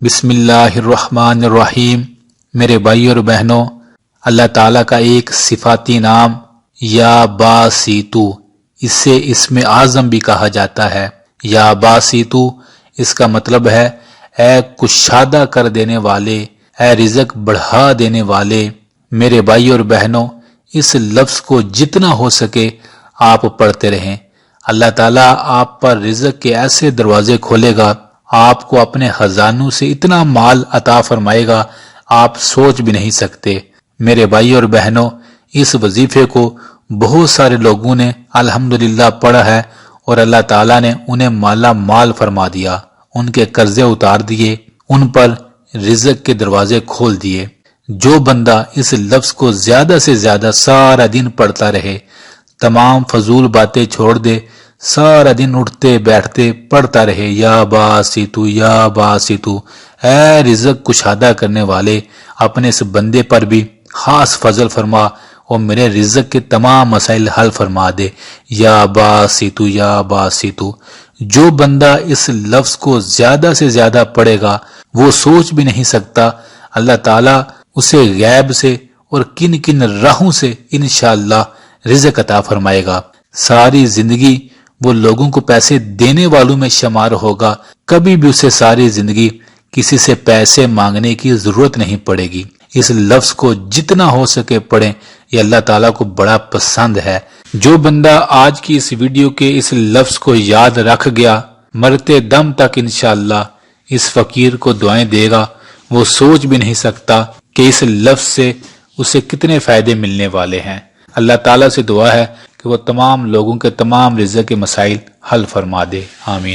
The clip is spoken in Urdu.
بسم اللہ الرحمن الرحیم۔ میرے بھائی اور بہنوں، اللہ تعالیٰ کا ایک صفاتی نام یا باسیتو، اس سے اسم اعظم بھی کہا جاتا ہے۔ یا باسیتو اس کا مطلب ہے اے کشادہ کر دینے والے، اے رزق بڑھا دینے والے۔ میرے بھائی اور بہنوں، اس لفظ کو جتنا ہو سکے آپ پڑھتے رہیں۔ اللہ تعالیٰ آپ پر رزق کے ایسے دروازے کھولے گا، آپ کو اپنے خزانوں سے اتنا مال عطا فرمائے گا آپ سوچ بھی نہیں سکتے۔ میرے بھائی اور بہنوں، اس وظیفے کو بہت سارے لوگوں نے الحمدللہ پڑھا ہے اور اللہ تعالیٰ نے انہیں مالا مال فرما دیا، ان کے قرضے اتار دیے، ان پر رزق کے دروازے کھول دیے۔ جو بندہ اس لفظ کو زیادہ سے زیادہ سارا دن پڑھتا رہے، تمام فضول باتیں چھوڑ دے، سارا دن اٹھتے بیٹھتے پڑھتا رہے یا باسیتو یا باسیتو، اے رزق کشادہ کرنے والے، اپنے اس بندے پر بھی خاص فضل فرما اور میرے رزق کے تمام مسائل حل فرما دے، یا باسیتو یا باسیتو۔ جو بندہ اس لفظ کو زیادہ سے زیادہ پڑھے گا، وہ سوچ بھی نہیں سکتا اللہ تعالیٰ اسے غیب سے اور کن کن راہوں سے انشاءاللہ رزق عطا فرمائے گا۔ ساری زندگی وہ لوگوں کو پیسے دینے والوں میں شمار ہوگا، کبھی بھی اسے ساری زندگی کسی سے پیسے مانگنے کی ضرورت نہیں پڑے گی۔ اس لفظ کو جتنا ہو سکے پڑھیں، یہ اللہ تعالیٰ کو بڑا پسند ہے۔ جو بندہ آج کی اس ویڈیو کے اس لفظ کو یاد رکھ گیا، مرتے دم تک انشاءاللہ اس فقیر کو دعائیں دے گا، وہ سوچ بھی نہیں سکتا کہ اس لفظ سے اسے کتنے فائدے ملنے والے ہیں۔ اللہ تعالیٰ سے دعا ہے کہ وہ تمام لوگوں کے تمام رزق کے مسائل حل فرما دے، آمین۔